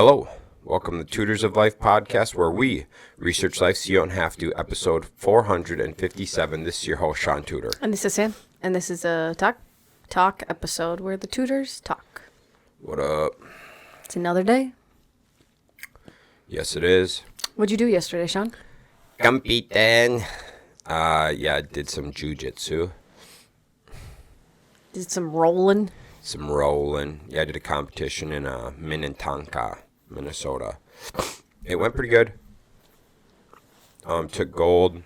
Hello, welcome to Tutors of Life podcast, where we research life so you don't have to. Episode 457. This is your host, Shaun Tutor. And this is Sam. And this is a talk episode where the tutors talk. What up? It's another day. Yes, it is. What'd you do yesterday, Shaun? Competing. I did some jujitsu. Did some rolling. Some rolling. Yeah, I did a competition in Minnetonka, Minnesota. It went pretty good. Took gold.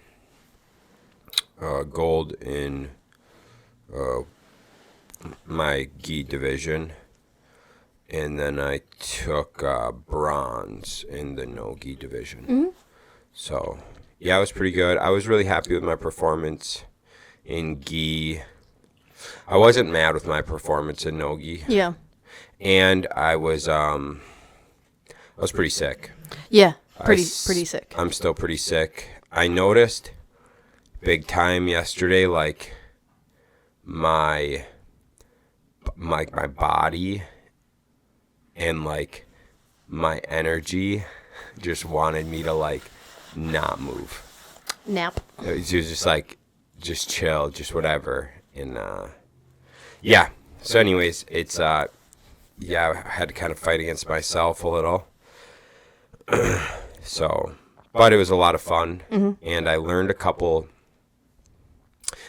Gold in my gi division. And then I took bronze in the no gi division. Mm-hmm. So, yeah, it was pretty good. I was really happy with my performance in gi. I wasn't mad with my performance in no-gi. Yeah. And I was pretty sick. Yeah, pretty sick. I'm still pretty sick. I noticed big time yesterday, like my body and like my energy just wanted me to like not move. Nap. It was just like, just chill, just whatever. And yeah, so anyways, it's I had to kind of fight against myself a little. So, but it was a lot of fun. Mm-hmm. And I learned a couple.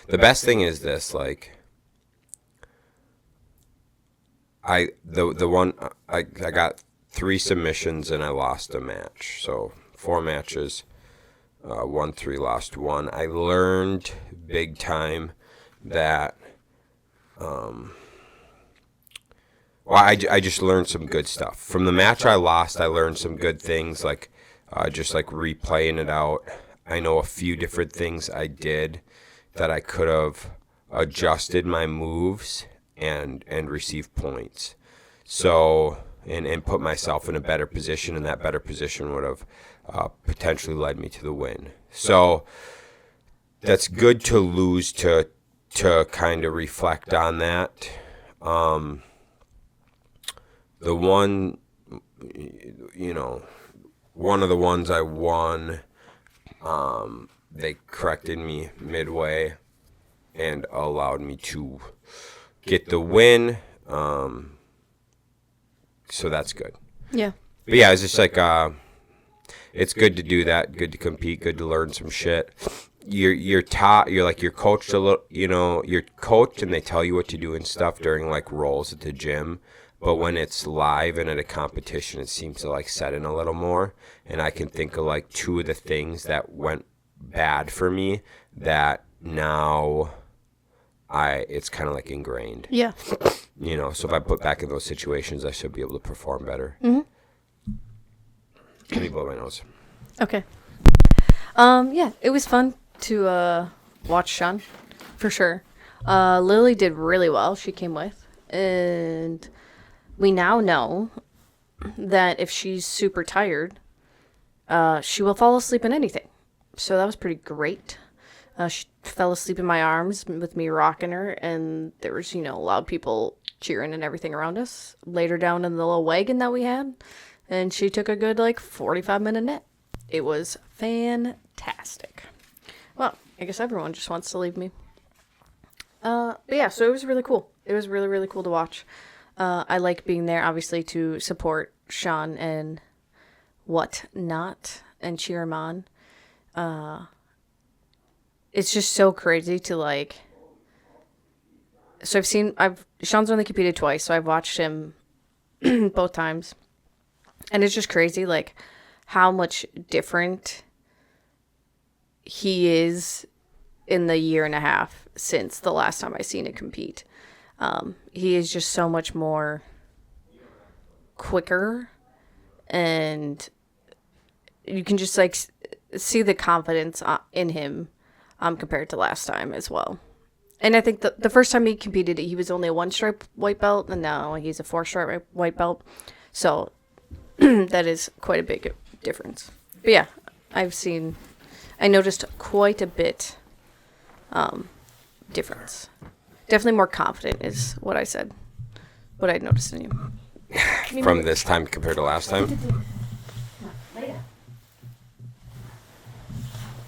The best thing is this, like, I got 3 submissions and I lost a match. So 4 matches, won 3, lost 1. I learned big time that I just learned some good stuff from the match I lost. I learned some good things, like just like replaying it out. I know a few different things I did that I could have adjusted my moves and received points, so and put myself in a better position, and that better position would have potentially led me to the win. So that's good to lose to kind of reflect on that. The one, one of the ones I won, they corrected me midway and allowed me to get the win. So that's good. Yeah. But yeah, it's just like, it's good to do that, good to compete, good to learn some shit. You're taught, you're coached a little, you're coached and they tell you what to do and stuff during like rolls at the gym. But when it's live and at a competition, it seems to like set in a little more. And I can think of like 2 of the things that went bad for me that now it's kind of like ingrained. Yeah. So if I put back in those situations, I should be able to perform better. Mm-hmm. Let me blow my nose. Okay. Yeah, it was fun to watch Shaun, for sure. Lily did really well. She came with. And we now know that if she's super tired, she will fall asleep in anything. So that was pretty great. She fell asleep in my arms with me rocking her, and there was, loud people cheering and everything around us. Laid her down in the little wagon that we had, and she took a good, 45-minute nap. It was fantastic. Well, I guess everyone just wants to leave me. But yeah, so it was really cool. It was really, really cool to watch. I like being there, obviously, to support Shaun and whatnot and cheer him on. It's just so crazy to so Shaun's only competed twice, so I've watched him both times. And it's just crazy, how much different he is in the year and a half since the last time I seen him compete. He is just so much more quicker, and you can just see the confidence in him compared to last time as well. And I think the first time he competed, he was only a 1-stripe white belt, and now he's a 4-stripe white belt. So that is quite a big difference. But yeah, I noticed quite a bit difference. Definitely more confident is what I said. What I noticed in you. from this time compared to last time.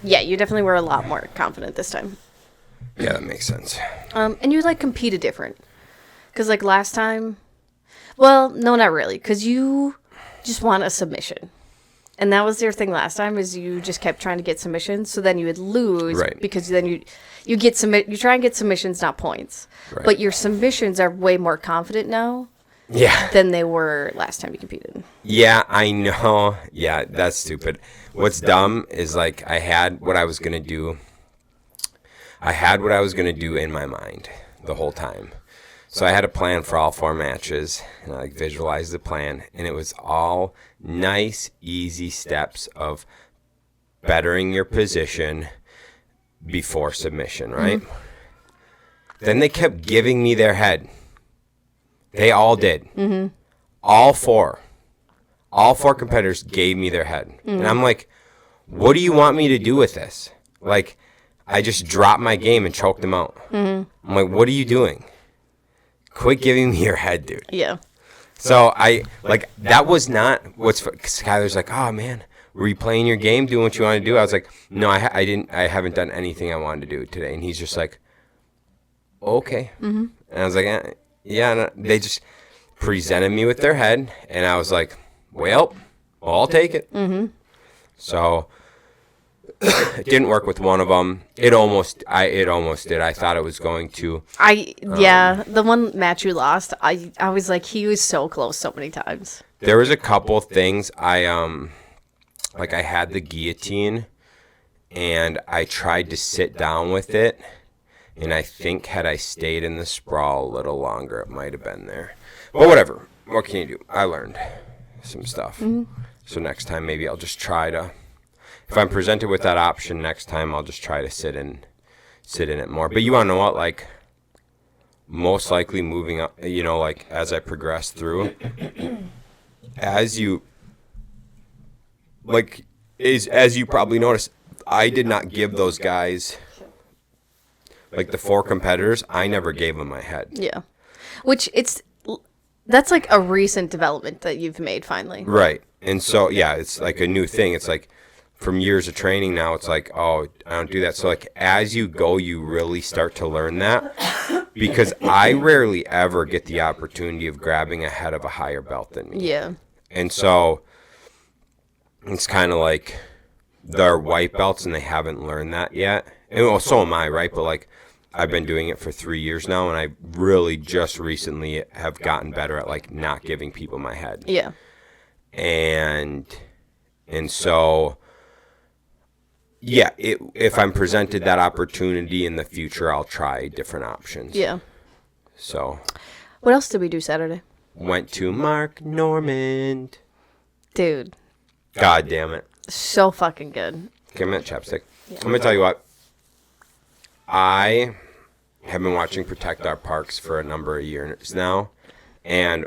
Yeah, you definitely were a lot more confident this time. Yeah, that makes sense. And you like competed different. Because like last time, well, no, not really. Because you just want a submission. And that was your thing last time is you just kept trying to get submissions. So then you would lose. Right. Because then you try and get submissions, not points. Right. But your submissions are way more confident now. Yeah. Than they were last time you competed. Yeah, I know. Yeah, that's stupid. What's dumb is like I had what I was going to do. I had what I was going to do in my mind the whole time. So I had a plan for all 4 matches, and I like visualized the plan, and it was all nice, easy steps of bettering your position before submission, right? Mm-hmm. Then they kept giving me their head. They all did. Mm-hmm. All 4 competitors gave me their head. Mm-hmm. And I'm like, what do you want me to do with this? Like, I just dropped my game and choked them out. Mm-hmm. I'm like, what are you doing? Quit giving me your head, dude. Yeah. So that was not what's, Skylar's like, oh man, were you playing your game, doing what you want to do? I was like, no, I haven't done anything I wanted to do today. And he's just like, okay. Mm-hmm. And I was like, yeah, no, they just presented me with their head, and I was like, well, I'll take it. Mm-hmm. So it didn't work with one of them. It almost did. I thought it was going to. The one match you lost, I was like, he was so close so many times. There was a couple things I had the guillotine, and I tried to sit down with it. And I think had I stayed in the sprawl a little longer, it might have been there. But whatever. What can you do? I learned some stuff. Mm-hmm. So next time, maybe I'll just try to. If I'm presented with that option next time, I'll just try to sit in it more. But you want to know what? Like, most likely moving up, like as I progress through, as you probably noticed, I did not give those guys. Like the 4 competitors, I never gave them my head. Yeah. That's like a recent development that you've made finally. Right. And so, yeah, it's like a new thing. It's like from years of training now, it's like, oh, I don't do that. So like as you go, you really start to learn that because I rarely ever get the opportunity of grabbing a head of a higher belt than me. Yeah. And so it's kind of like they're white belts and they haven't learned that yet. And well, so am I, right? But like I've been doing it for 3 years now, and I really just recently have gotten better at like not giving people my head. Yeah. And so, yeah, if I'm presented that opportunity in the future, I'll try different options. Yeah. So. What else did we do Saturday? Went to Mark Normand. Dude. God damn it. So fucking good. Give me that chapstick. Yeah. I'm going to tell you what. I have been watching Protect Our Parks for a number of years now, and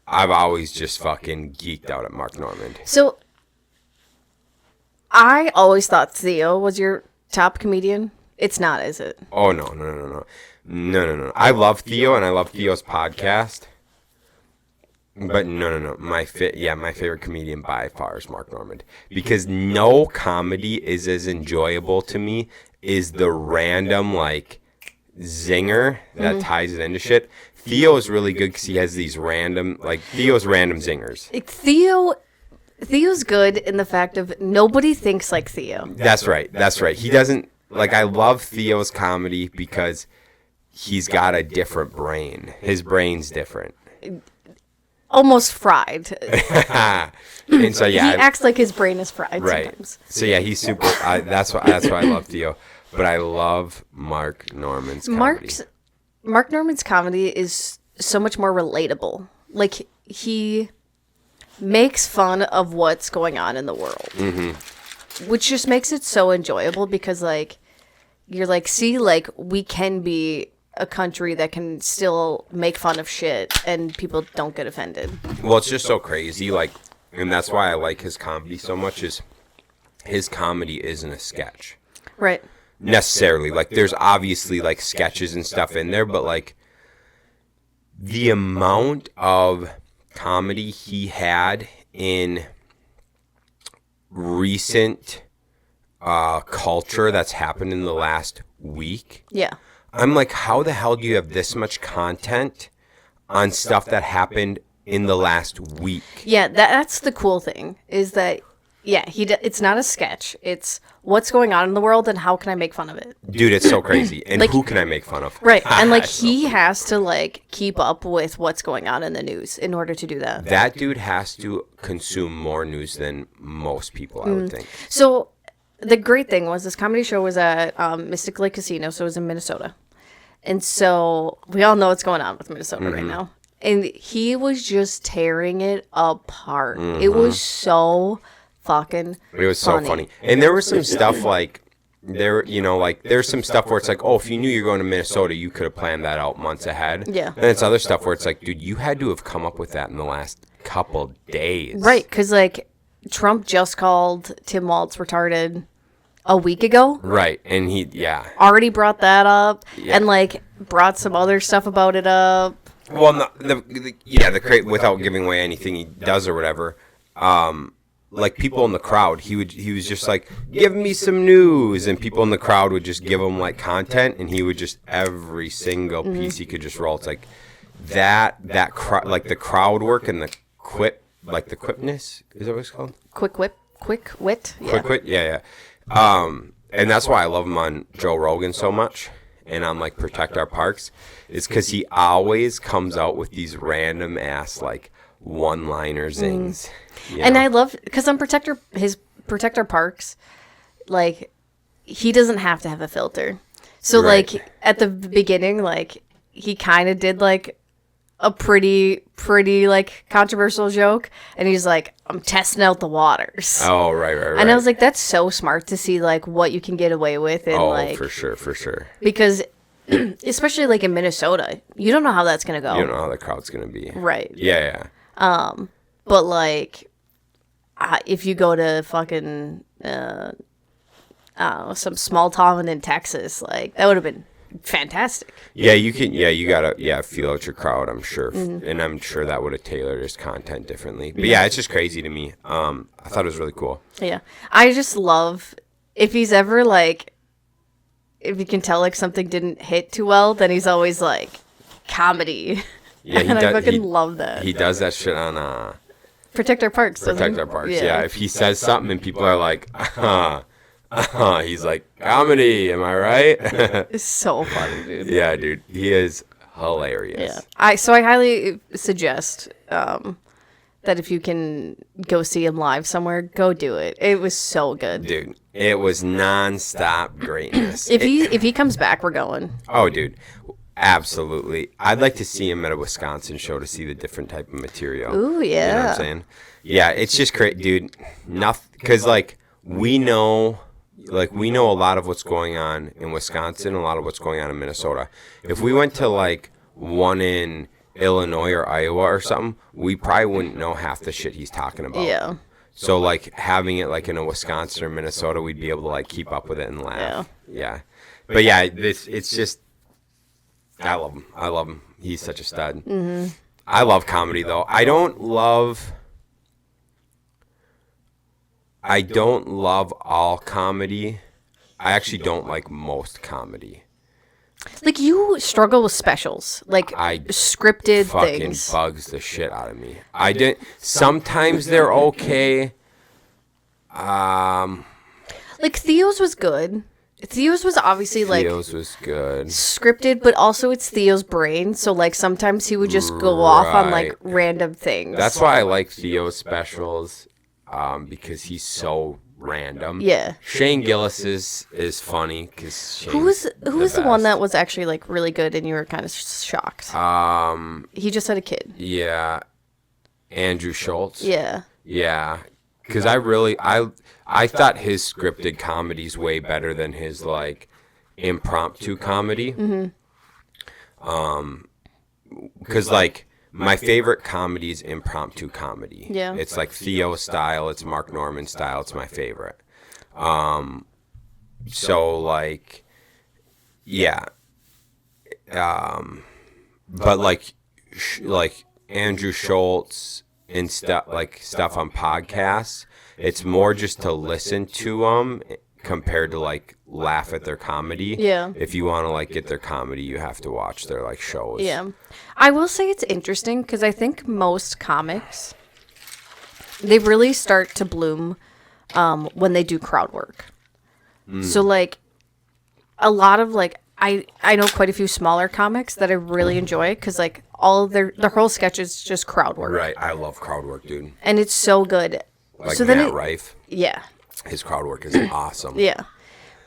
I've always just fucking geeked out at Mark Normand. So, I always thought Theo was your top comedian. It's not, is it? Oh, no. I love Theo, and I love Theo's podcast. But no. My favorite comedian by far is Mark Normand. Because no comedy is as enjoyable to me as the random, like, zinger that ties it into shit. Theo is really good because he has these random, like, Theo's random zingers. Theo's good in the fact of nobody thinks like Theo. That's right. He doesn't, like, I love Theo's comedy because he's got a different brain. His brain's different. Almost fried. And so, yeah. He acts like his brain is fried sometimes. So, yeah, he's super, that's why I love Theo. But I love Mark Normand's comedy. Mark Normand's comedy is so much more relatable. Like, he makes fun of what's going on in the world. Mm-hmm. Which just makes it so enjoyable because, like, you're like, see, like, we can be a country that can still make fun of shit and people don't get offended. Well, it's just so crazy, like, and that's why I like his comedy so much is his comedy isn't a sketch. Right. Necessarily. Like, there's obviously, like, sketches and stuff in there, but, like, the amount of comedy he had in recent culture that's happened in the last week. Yeah. I'm like, how the hell do you have this much content on stuff that happened in the last week? Yeah, that's the cool thing is that, yeah, it's not a sketch. It's what's going on in the world and how can I make fun of it? Dude, it's so crazy. And Like, who can I make fun of? Right. And like So he has to like keep up with what's going on in the news in order to do that. that dude has to consume more news than most people, I would think. So the great thing was this comedy show was at Mystic Lake Casino, so it was in Minnesota. And so we all know what's going on with Minnesota right now. And he was just tearing it apart. It was so fucking It was so funny. And there was some stuff like there's some stuff where it's like, oh, if you knew you're going to Minnesota, you could have planned that out months ahead. Yeah. And it's other stuff where it's like, dude, you had to have come up with that in the last couple days. Right, because like Trump just called Tim Walz retarded a week ago. Right. And Already brought that up Yeah. and like brought some other stuff about it up. Well, no, without giving away anything he does or whatever, like people in the crowd, he was just like, give me some news, and people in the crowd would just give him like content, and he would just every single piece he could just roll. It's like like the crowd work and the quipness, is that what it's called? Quick wit. Yeah. Quick wit, yeah. And that's why I love him on Joe Rogan so much, and on like Protect Our Parks, is because he always comes out with these random ass like one-liner zings. And I love because on his Protect Our Parks, like he doesn't have to have a filter. So Right. like at the beginning, like he kind of did like a pretty like controversial joke, and he's like, I'm testing out the waters. Oh, right. And I was like, that's so smart to see like what you can get away with, and like for sure. because especially like in Minnesota, you don't know how that's gonna go. You don't know how the crowd's gonna be. Right. Yeah. But like, if you go to fucking some small town in Texas, like that would have been fantastic. Yeah, you can. Yeah, you gotta. Feel out your crowd. I'm sure, and I'm sure that would have tailored his content differently. But yeah, it's just crazy to me. I thought it was really cool. Yeah, I just love if he's ever like, if you can tell like something didn't hit too well, then he's always like comedy. Yeah, and I fucking love that. He does that shit on Protect Our Parks. Protect Our Parks. Yeah, if he says something and people are like, he's like, comedy. Am I right? It's so funny, dude. Yeah, dude, he is hilarious. Yeah, I highly suggest that if you can go see him live somewhere, go do it. It was so good. Dude, it was nonstop greatness. If he comes back, we're going. Oh, dude, absolutely. I'd like to see him at a Wisconsin show to see the different type of material. Ooh, yeah. You know what I'm saying? Yeah, it's just great, dude. Nothing, because like we know a lot of what's going on in Wisconsin, a lot of what's going on in Minnesota. If we went to like one in Illinois or Iowa or something, we probably wouldn't know half the shit he's talking about. Yeah. So like having it like in a Wisconsin or Minnesota, we'd be able to like keep up with it and laugh. Yeah. But yeah, it's just, I love him. He's such a stud. Mm-hmm. I love comedy though. I don't love all comedy. I actually don't like most comedy. Like you struggle with specials, like scripted Fucking things. bugs the shit out of me. I didn't. Sometimes they're okay. Like Theo's was good. Theo's was obviously like Theo's was good. scripted, but also it's Theo's brain, so like sometimes he would just go off on like Right. random things. That's why I like Theo's specials, because he's so random. Yeah. Shane Gillis is funny because Who was the one that was actually like really good and you were kind of shocked? He just had a kid. Yeah, Andrew Schultz. Yeah. Yeah, because I thought his scripted comedy's way better than his like impromptu comedy. Mm-hmm. Because like my favorite comedy is impromptu comedy. Yeah. It's like Theo style. It's Mark Norman style. It's my favorite. So like, yeah. But like like Andrew Schultz and stuff on podcasts. It's more just to listen to them compared to like laugh at their comedy. Yeah. If you want to like get their comedy, you have to watch their like shows. Yeah. I will say it's interesting because I think most comics, they really start to bloom when they do crowd work. So like a lot of like I know quite a few smaller comics that I really enjoy because like all of their whole sketch is just crowd work. Right. I love crowd work, dude. And it's so good. Like so Matt Rife. Yeah. His crowd work is awesome. Yeah.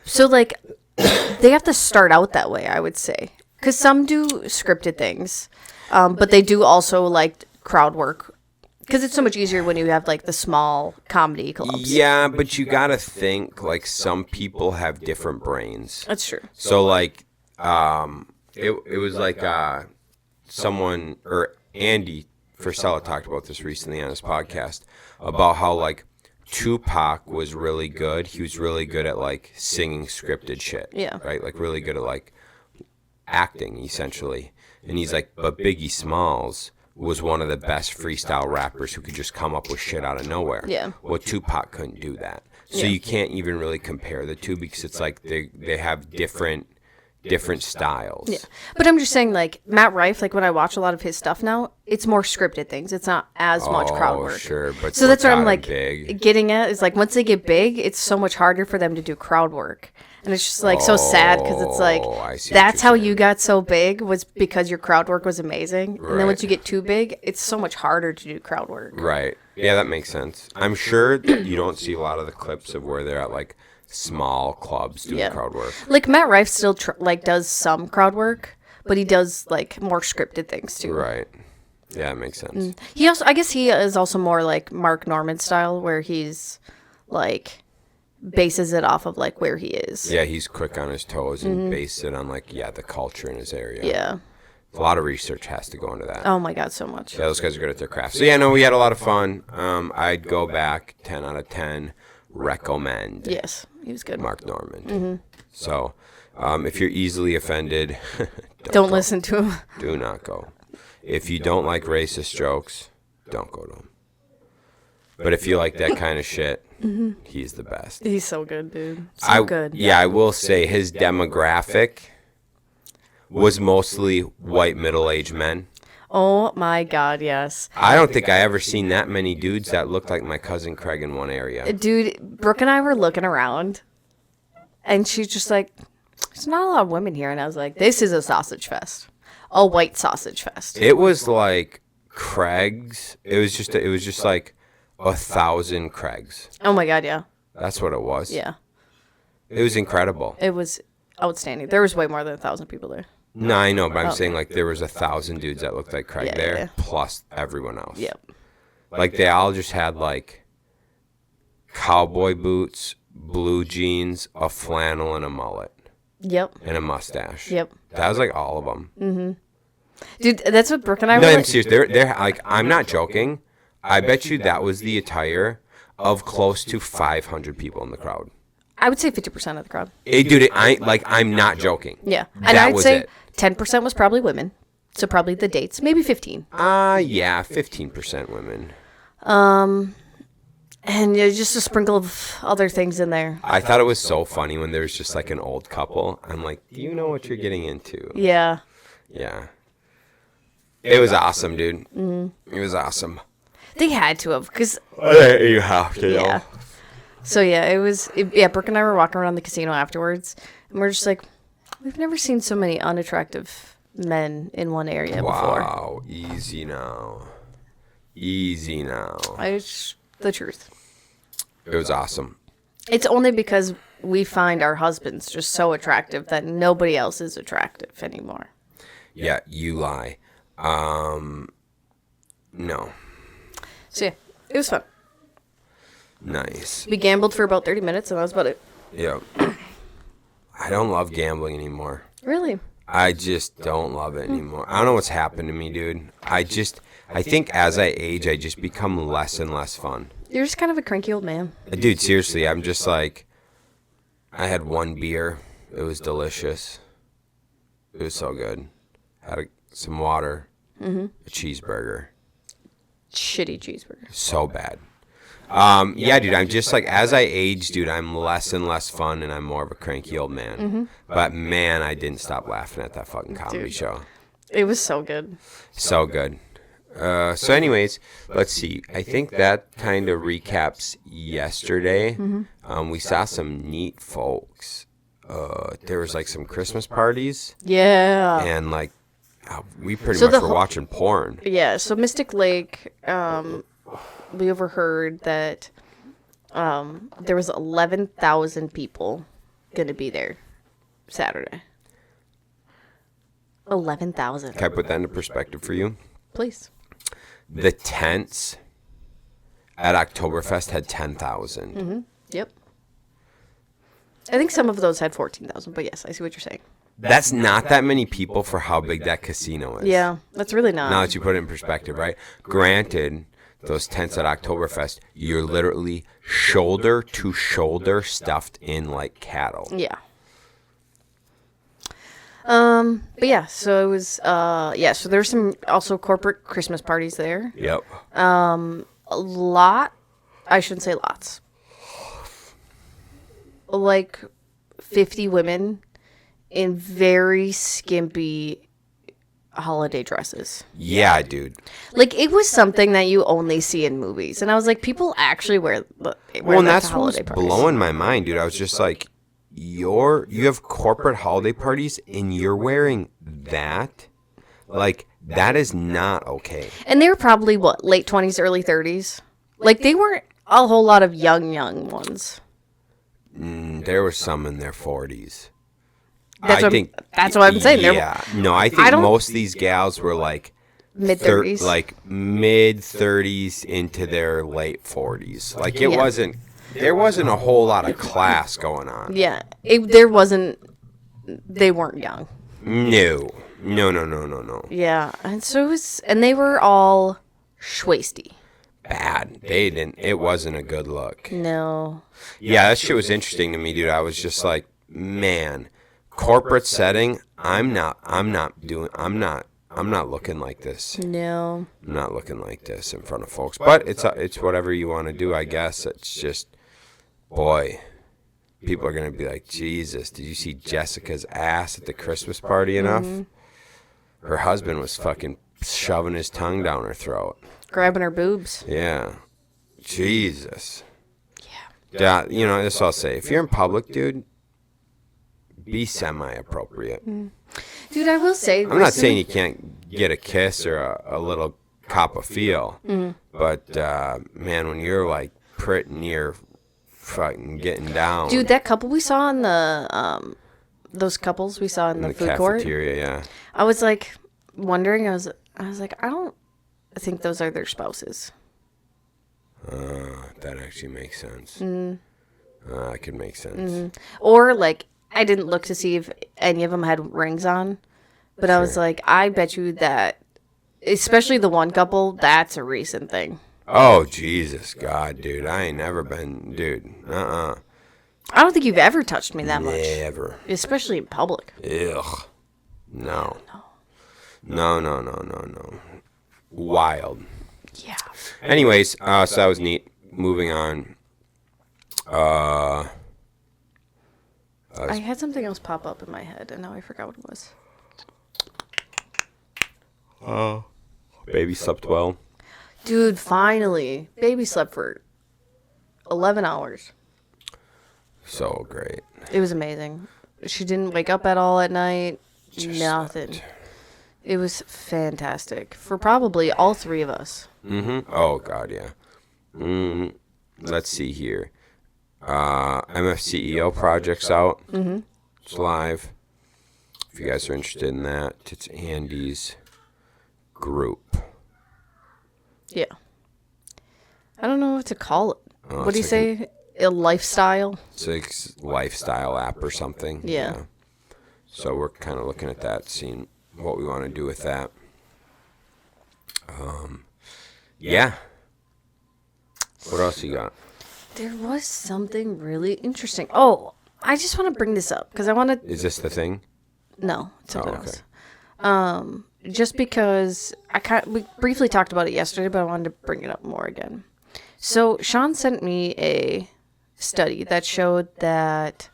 So like they have to start out that way, I would say. Because some do scripted things, but they do also like crowd work. Because it's so much easier when you have like the small comedy clubs. Yeah, but you gotta think like some people have different brains. That's true. So like, it was like someone or Andy Frisella talked about this recently on his podcast about how like Tupac was really good. He was really good at like singing scripted shit. Yeah. Right. Like really good at like acting essentially. And he's like, but Biggie Smalls was one of the best freestyle rappers who could just come up with shit out of nowhere. Yeah. Well, Tupac couldn't do that. So Yeah. you can't even really compare the two because it's like they have different styles. Yeah. But I'm just saying, like, Matt Rife, like, when I watch a lot of his stuff now, it's more scripted things. It's not as much crowd work. Sure, but so that's what I'm, got like, him big. getting at is, like, once they get big, it's so much harder for them to do crowd work. And it's just, like, so sad because it's, like, I see what that's you're how saying. you got so big was because your crowd work was amazing. And then once Right. you get too big, it's so much harder to do crowd work. Right. Yeah, that makes sense. I'm sure that you don't see a lot of the clips of where they're at, like, small clubs doing Yeah. crowd work. Like, Matt Rife still, like, does some crowd work, but he does, like, more scripted things, too. Right. Yeah, that makes sense. He also, I guess he is also more like Mark Norman style, where he's like bases it off of like where he is. Yeah, he's quick on his toes and based it on, like, the culture in his area. Yeah. A lot of research has to go into that. Oh my God, so much. Yeah, those guys are good at their craft. So, yeah, no, we had a lot of fun. I'd go back 10 out of 10. Recommend. Yes, he was good. Mark Norman. So, if you're easily offended, Don't listen to him. do not go. If you don't like racist jokes, don't go to him. But if you like that kind of shit, he's the best. He's so good, dude. So good. Yeah, I will say his demographic was mostly white middle-aged men. Oh my God, yes. I don't think I ever seen that many dudes that looked like my cousin Craig in one area. Dude, Brooke and I were looking around, and she's just like, there's not a lot of women here. And I was like, this is a sausage fest. A white sausage fest. It was like Craig's. It was just like 1,000 Craigs. Oh my God, yeah. That's what it was. Yeah. It was incredible. It was outstanding. There was way more than 1,000 people there. No, I know, but I'm saying like there was 1,000 dudes that looked like Craig Yeah, there, yeah. plus everyone else. Yep. Like they all just had like cowboy boots, blue jeans, a flannel, and a mullet, Yep. and a mustache. Yep. That was like all of them. Dude, that's what Brooke and I No, were I'm like. serious. They're like, I'm not joking. I bet you that was the attire of close to 500 people in the crowd. I would say 50% of the crowd. Dude, I'm not joking. Yeah. And That I'd was say it. 10% was probably women. So probably the dates. Maybe 15. Yeah, 15% women. And just a sprinkle of other things in there. I thought it was so funny when there was just like an old couple. I'm like, do you know what you're getting into? Yeah. Yeah. It was awesome, dude. It was awesome. They had to have. Because, You have to know. yeah. So, yeah, it was. Yeah, Brooke and I were walking around the casino afterwards. And we're just like, we've never seen so many unattractive men in one area before. Wow, easy now. Easy now. It's the truth. It was awesome. It's only because we find our husbands just so attractive that nobody else is attractive anymore. Yeah, you lie. No. So, yeah, it was fun. Nice. We gambled for about 30 minutes, and that was about it. Yeah. I don't love gambling anymore. Really? I just don't love it anymore. I don't know what's happened to me, dude. I think as I age, I just become less and less fun. You're just kind of a cranky old man. Dude, seriously, I'm just like, I had one beer. It was delicious. It was so good. Had some water. a cheeseburger. Shitty cheeseburger. So bad. Yeah, dude, I'm just like, as I age, dude, I'm less and less fun, and I'm more of a cranky old man. But man, I didn't stop laughing at that fucking comedy show. It was so good. So good. So anyways, let's see. I think that kind of recaps yesterday. We saw some neat folks. There was like some Christmas parties. Yeah. And like, we pretty much were watching porn. Yeah, so Mystic Lake, we overheard that there was 11,000 people going to be there Saturday. 11,000. Can I put that into perspective for you? Please. The tents at Oktoberfest had 10,000. Yep. I think some of those had 14,000, but yes, I see what you're saying. That's not that many people for how big that casino is. Yeah, that's really not. Now that you put it in perspective, right? Granted, those tents at Oktoberfest, you're literally shoulder to shoulder stuffed in like cattle. Yeah. But yeah, so it was, so there were some also corporate Christmas parties there. Yep. I shouldn't say lots. Like 50 women in very skimpy holiday dresses. Yeah, dude. Like, it was something that you only see in movies. And I was like, people actually wear Well, that and to that's what was holiday parties. blowing my mind, dude. I was just like, you have corporate holiday parties and you're wearing that? Like, that is not okay. And they were probably, late 20s, early 30s? Like, they weren't a whole lot of young ones. There were some in their 40s. That's what I'm saying. Yeah. No, I think most of these gals were like mid-30s. Like mid-30s into their late 40s. Like, there wasn't a whole lot of class going on. Yeah. They weren't young. No. Yeah. And so it was, and they were all schwasty. Bad. It wasn't a good look. No. Yeah, that shit was interesting to me, dude. I was just like, man, corporate setting, I'm not looking like this. No. I'm not looking like this in front of folks. But it's whatever you want to do, I guess. It's just, boy, people are going to be like, Jesus, did you see Jessica's ass at the Christmas party enough? Her husband was fucking shoving his tongue down her throat. Grabbing her boobs. Yeah. Jesus. Yeah. Yeah, this I'll say. If you're in public, dude, be semi-appropriate. Dude, I will say... I'm not saying you can't get a kiss or a little cop a feel. But, man, when you're, like, pretty near fucking getting down... Dude, that couple we saw in the... those couples we saw in the food court. Cafeteria, yeah. I was, like, wondering. I was like, I don't think those are their spouses. That actually makes sense. That could make sense. Or, like, I didn't look to see if any of them had rings on. But I was like, I bet you that, especially the one couple, that's a recent thing. Oh, Jesus, God, dude. I ain't never been, dude. I don't think you've ever touched me that much. Never. Especially in public. Ugh. No. Wild. Yeah. Anyways, so that was neat. Moving on. I had something else pop up in my head, and now I forgot what it was. Baby slept well. Dude, finally. Baby slept for 11 hours. So great. It was amazing. She didn't wake up at all at night. Nothing. Slept. It was fantastic. For probably all three of us. Oh, God, yeah. Let's see here. MFCEO project's out. It's live. If you guys are interested in that, it's Andy's group. Yeah. I don't know what to call it. What do you like say? A lifestyle? It's like a lifestyle app or something. Yeah. So we're kind of looking at that, seeing what we want to do with that. Yeah. What else you got? There was something really interesting. Oh, I just want to bring this up because I want to... Is this the thing? No, it's something okay. Just because we briefly talked about it yesterday, but I wanted to bring it up more again. So Shaun sent me a study that showed that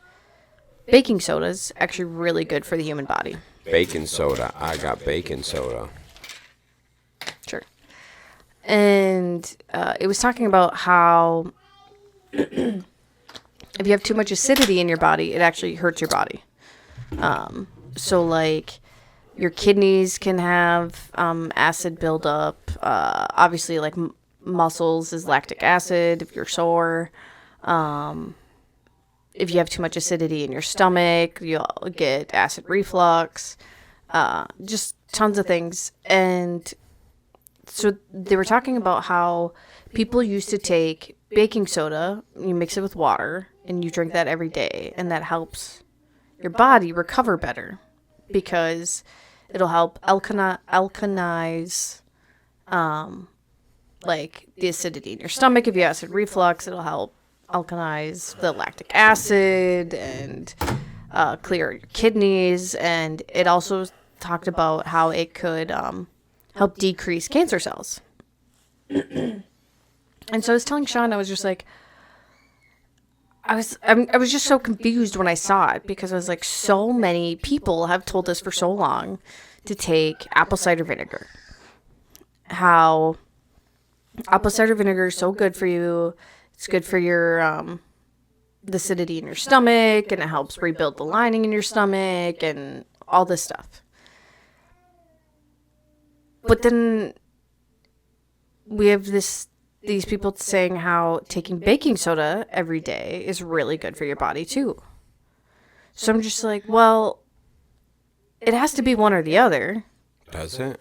baking soda is actually really good for the human body. Baking soda. I got baking soda. Sure. And it was talking about how if you have too much acidity in your body, it actually hurts your body. So, like, your kidneys can have acid buildup. Obviously, like, muscles is lactic acid if you're sore. If you have too much acidity in your stomach, you'll get acid reflux. Just tons of things. And so they were talking about how people used to take baking soda, you mix it with water, and you drink that every day, and that helps your body recover better because it'll help alkalize like the acidity in your stomach. If you have acid reflux, it'll help alkalize the lactic acid and clear your kidneys. And it also talked about how it could help decrease cancer cells. And so I was telling Shaun, I was just like, I was just so confused when I saw it because I was like, so many people have told us for so long to take apple cider vinegar. How apple cider vinegar is so good for you. It's good for your the acidity in your stomach, and it helps rebuild the lining in your stomach and all this stuff. But then we have these people saying how taking baking soda every day is really good for your body too. So I'm just like, well, it has to be one or the other. Does it?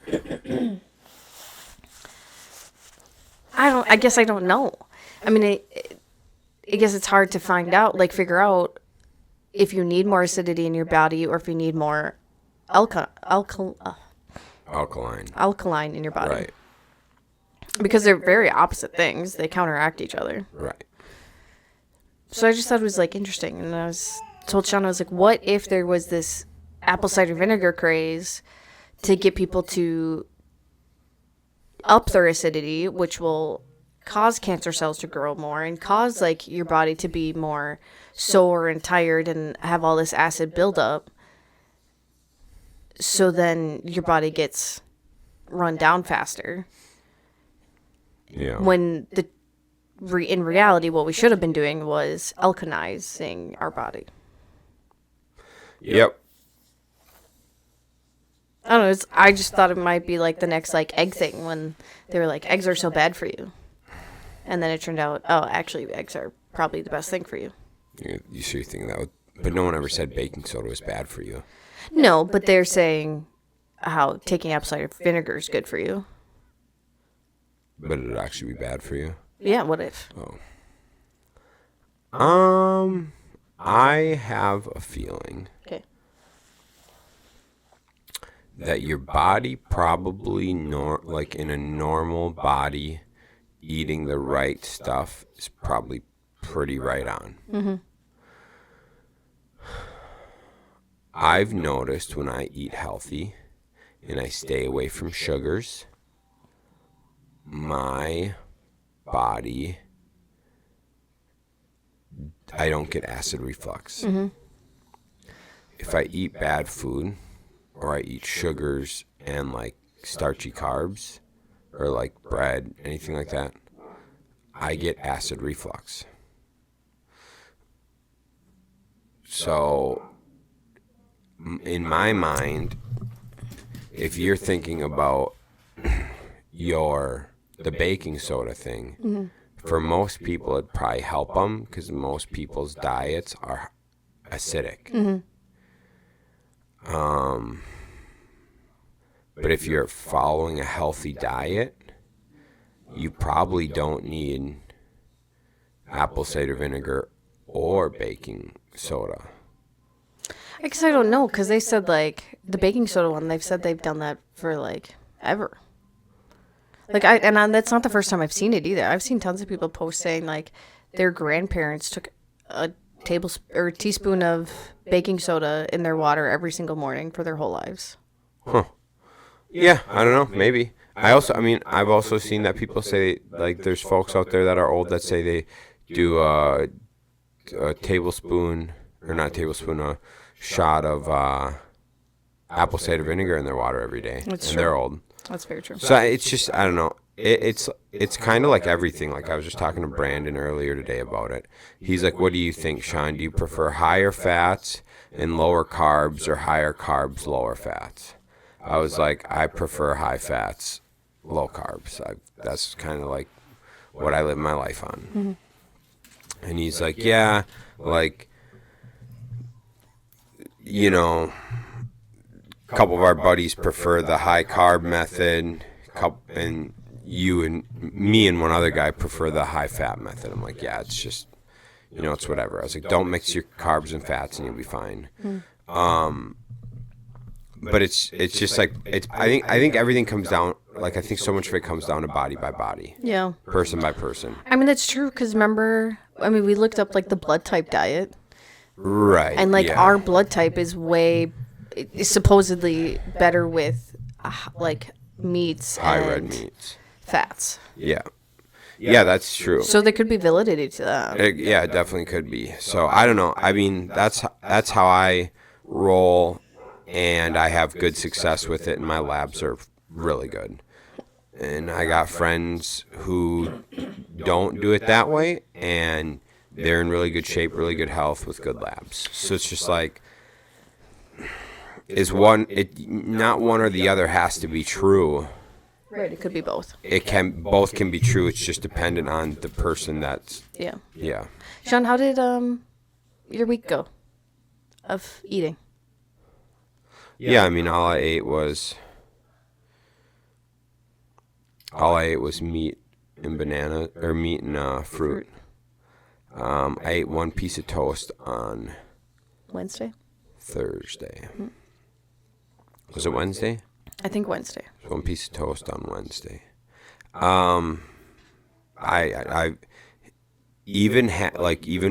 I guess I don't know. I mean, I guess it's hard to find out, like figure out if you need more acidity in your body or if you need more Alkaline. alkaline in your body. Right. Because they're very opposite things. They counteract each other. Right. So I just thought it was like interesting. And I was told Shaun, I was like, what if there was this apple cider vinegar craze to get people to up their acidity, which will cause cancer cells to grow more and cause like your body to be more sore and tired and have all this acid buildup. So then your body gets run down faster. Yeah. When in reality, what we should have been doing was alkalizing our body. Yep. I don't know. I just thought it might be like the next like egg thing when they were like, eggs are so bad for you. And then it turned out, oh, actually, eggs are probably the best thing for you. You sure you think that would... But no one ever said baking soda was bad for you. No, but they're saying how taking apple cider vinegar is good for you. But it'd actually be bad for you? Yeah, what if? Oh. I have a feeling Okay. that your body probably, like in a normal body, eating the right stuff is probably pretty right on. Mm-hmm. I've noticed when I eat healthy and I stay away from sugars, my body, I don't get acid reflux. Mm-hmm. If I eat bad food or I eat sugars and like starchy carbs or like bread, anything like that, I get acid reflux. So in my mind, if you're thinking about the baking soda thing, Mm-hmm. for most people it'd probably help them because most people's diets are acidic. Mm-hmm. But if you're following a healthy diet, you probably don't need apple cider vinegar or baking soda. I guess I don't know, because they said, like, the baking soda one, they've said they've done that for, like, ever. Like, that's not the first time I've seen it either. I've seen tons of people post saying, like, their grandparents took a teaspoon of baking soda in their water every single morning for their whole lives. Huh. Yeah, I don't know. Maybe. I've also seen that people say, like, there's folks out there that are old that say they do a tablespoon, or not a tablespoon, a shot of apple cider vinegar in their water every day. That's and true. they're old. That's very true. So it's just, I don't know. It's kind of like everything. Like, I was just talking to Brandon earlier today about it. He's like, what do you think, Sean? Do you prefer higher fats and lower carbs, or higher carbs, lower fats? I was like, I prefer high fats, low carbs. That's kind of like what I live my life on. Mm-hmm. And he's like, yeah, like, you know, a couple of our buddies prefer the high carb method, and you and me and one other guy prefer the high fat method. I'm like, yeah, it's just, it's whatever. I was like, don't mix your carbs and fats and you'll be fine. But it's just like, I think everything comes down, like, I think so much of it comes down to body by body. Yeah. Person by person. I mean, that's true, because remember, we looked up, like, the blood type diet. Right. And, like, yeah. our blood type is supposedly better with, like, meats High and red meats. fats. Yeah. Yeah, that's true. So there could be validity to that. It definitely could be. So I don't know. I mean, that's how I roll, and I have good success with it, and my labs are really good. And I got friends who don't do it that way, and they're in really good shape, really good health with good labs. So it's just like, not one or the other has to be true. Right, it could be both. Both can be true. It's just dependent on the person that's. Yeah. Yeah. Sean, how did your week go of eating? Yeah, I mean, all I ate was meat and banana, or meat and fruit. I ate one piece of toast on Wednesday? Thursday. Was it Wednesday? I think Wednesday. One piece of toast on Wednesday. I even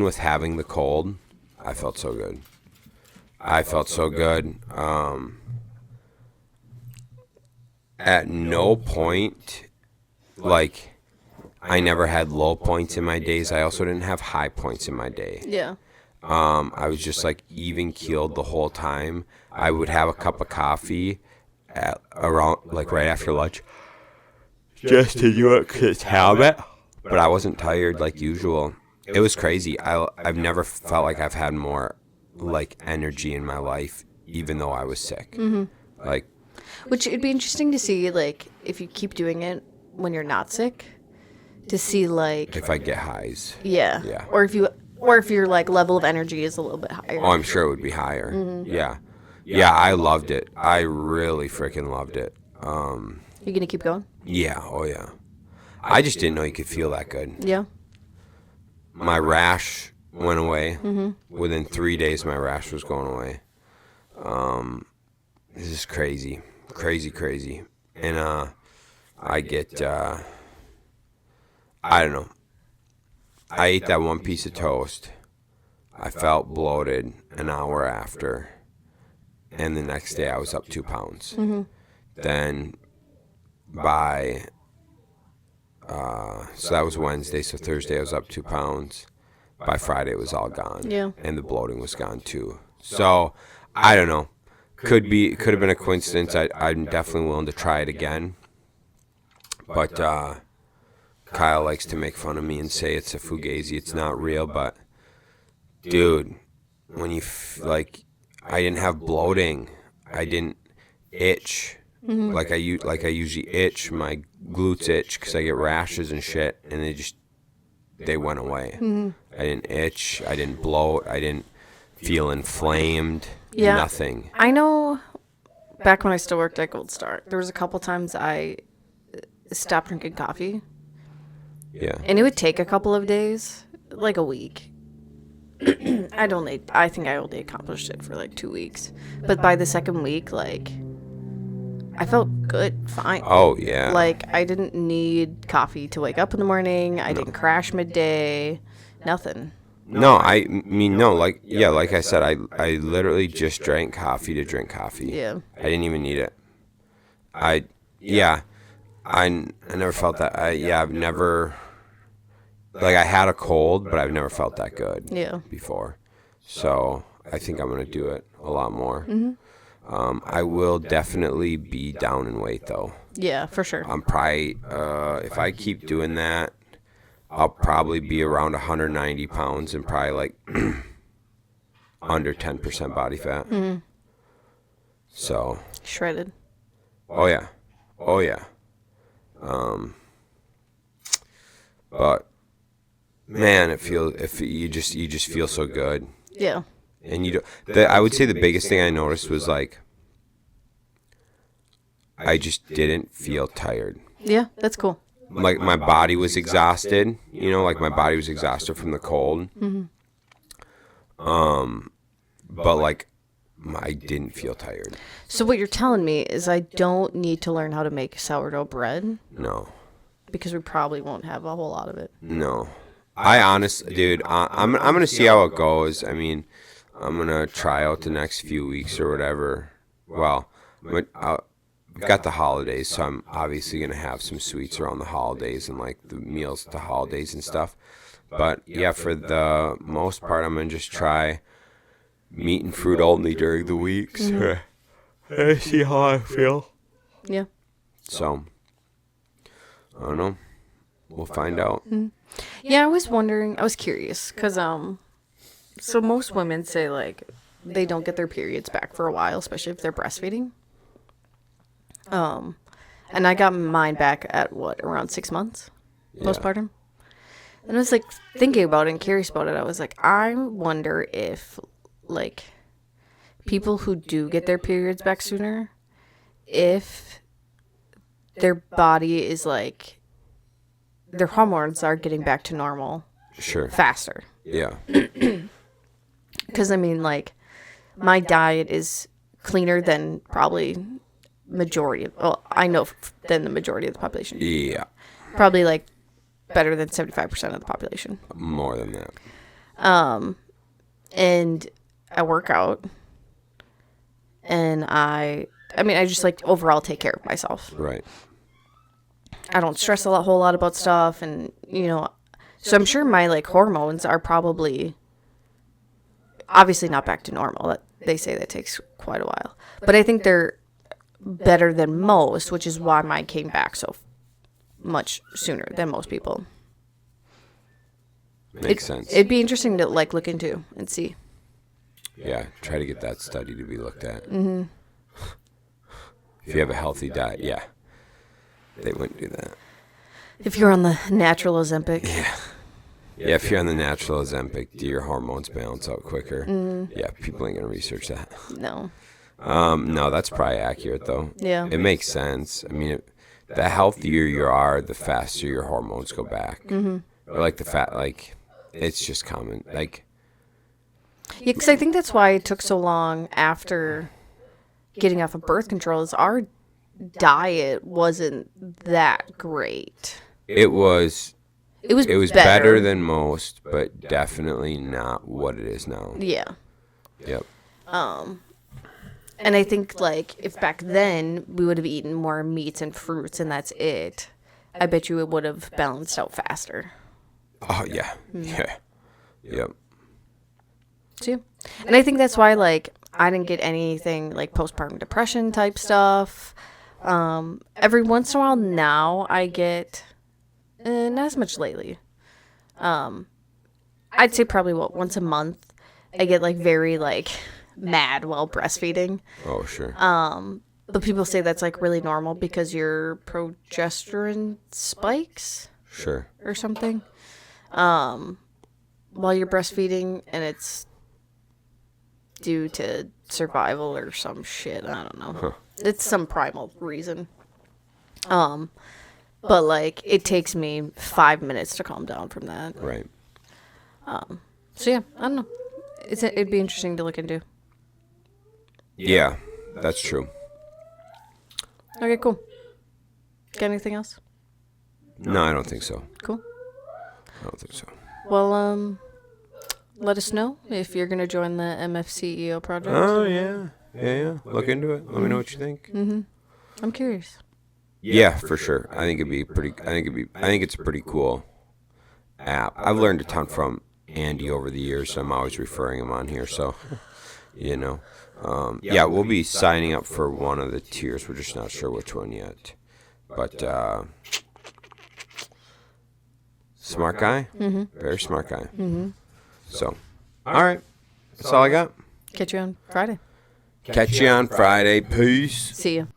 with having the cold, I felt so good. At no point, like, I never had low points in my days. I also didn't have high points in my day. Yeah. I was just, like, even keeled the whole time. I would have a cup of coffee at around, like, right after lunch, just to do it 'cause it's habit. But I wasn't tired like usual. It was crazy. I've never felt like I've had more, like, energy in my life, even though I was sick. Mm-hmm. Like, which it'd be interesting to see, like, if you keep doing it when you're not sick, to see, like, if I get highs. Yeah. Yeah. Or if your, like, level of energy is a little bit higher. Oh, I'm sure it would be higher. Mm-hmm. Yeah. Yeah, I loved it. I really freaking loved it. You gonna keep going? Yeah, oh yeah. I just didn't know you could feel that good. Yeah. My rash went away. Mm-hmm. Within 3 days, my rash was going away. This is crazy. Crazy. And I get, I don't know. I ate that one piece of toast. I felt bloated an hour after. And the next day I was up 2 pounds. Mm-hmm. Then by, so that was Wednesday. So Thursday I was up 2 pounds. By Friday it was all gone. Yeah. And the bloating was gone too. So I don't know. Could have been a coincidence. I'm definitely willing to try it again. But Kyle likes to make fun of me and say it's a fugazi. It's not real, but dude, when you I didn't have bloating. I didn't itch. Mm-hmm. Like I usually itch. My glutes itch because I get rashes and shit, and they went away. Mm-hmm. I didn't itch. I didn't bloat. I didn't feel inflamed. Yeah. Nothing. I know back when I still worked at Gold Star, there was a couple times I stopped drinking coffee. Yeah. And it would take a couple of days, like a week. I think I only accomplished it for like 2 weeks. But by the second week, like, I felt good, fine. Oh, yeah. Like, I didn't need coffee to wake up in the morning. I didn't crash midday. Nothing. No, I mean, no, like I said, I literally just drank coffee to drink coffee. Yeah. I didn't even need it. Yeah, I never felt that. I've never, like, I had a cold, but I've never felt that good Yeah. before. So I think I'm going to do it a lot more. Mm-hmm. I will definitely be down in weight, though. Yeah, for sure. I'm probably, if I keep doing that, I'll probably be around 190 pounds and probably like under 10% body fat. Mm-hmm. So. Shredded. Oh yeah. Oh yeah. But man, if you just feel so good. Yeah. And you do, I would say the biggest thing I noticed was like I just didn't feel tired. Yeah, that's cool. Like my body was exhausted, like my body was exhausted from the cold. Mm-hmm. But like I didn't feel tired. So what you're telling me is I don't need to learn how to make sourdough bread? No. Because we probably won't have a whole lot of it. No. I honestly, dude, I'm gonna see how it goes. I mean, I'm gonna try out the next few weeks or whatever. Well, we've got the holidays, so I'm obviously gonna have some sweets around the holidays and like the meals at the holidays and stuff. But yeah, for the most part, I'm gonna just try meat and fruit only during the weeks. And see how I feel. Yeah. So, I don't know. We'll find out. Mm-hmm. Yeah, I was curious, because, so most women say, like, they don't get their periods back for a while, especially if they're breastfeeding. And I got mine back at, around 6 months, postpartum? And I was, like, thinking about it and curious about it. I was like, I wonder if, like, people who do get their periods back sooner, if their body is, like, their hormones are getting back to normal faster. Yeah. Because, I mean, like, my diet is cleaner than probably majority of, well, I know than the majority of the population. Yeah. Probably, like, better than 75% of the population. More than that. And I work out. And I just, like, overall take care of myself. Right. I don't stress whole lot about stuff, and, so I'm sure my, like, hormones are probably obviously not back to normal. They say that takes quite a while. But I think they're better than most, which is why mine came back so much sooner than most people. Makes sense. It'd be interesting to, like, look into and see. Yeah, try to get that study to be looked at. Mm-hmm. If you have a healthy diet, yeah. They wouldn't do that. If you're on the natural Ozempic. Yeah. Yeah, if you're on the natural Ozempic, do your hormones balance out quicker? Yeah, people ain't going to research that. No. No, that's probably accurate, though. Yeah. It makes sense. I mean, the healthier you are, the faster your hormones go back. Mm-hmm. Or, like, it's just common. Like, yeah, because I think that's why it took so long after getting off of birth control, is our diet wasn't that great. It was better than most, but definitely not what it is now. Yeah. Yep. And I think, like, if back then we would have eaten more meats and fruits and that's it, I bet you it would have balanced out faster. Oh, yeah. Yeah. Yep. So, yeah. And I think that's why, like, I didn't get anything, like, postpartum depression type stuff. Every once in a while now I get, not as much lately. I'd say probably, once a month I get, like, very, like, mad while breastfeeding. Oh, sure. But people say that's, like, really normal because your progesterone spikes. Sure. Or something. While you're breastfeeding, and it's due to survival or some shit. I don't know. Huh. It's some primal reason. But, like, it takes me 5 minutes to calm down from that. Right. So, yeah, I don't know. It'd be interesting to look into. Yeah, that's true. Okay, cool. Got anything else? No, I don't think so. Cool. I don't think so. Well, let us know if you're going to join the MFCEO project. Oh, yeah. Yeah. Look into it. Let me know what you think. Mm-hmm. I'm curious. Yeah, for sure. I think it's a pretty cool app. I've learned a ton from Andy over the years. So I'm always referring him on here. So, you know, yeah, we'll be signing up for one of the tiers. We're just not sure which one yet. But smart guy, very smart guy. So, all right, that's all I got. Catch you on Friday. Catch you on Friday. Peace. See you.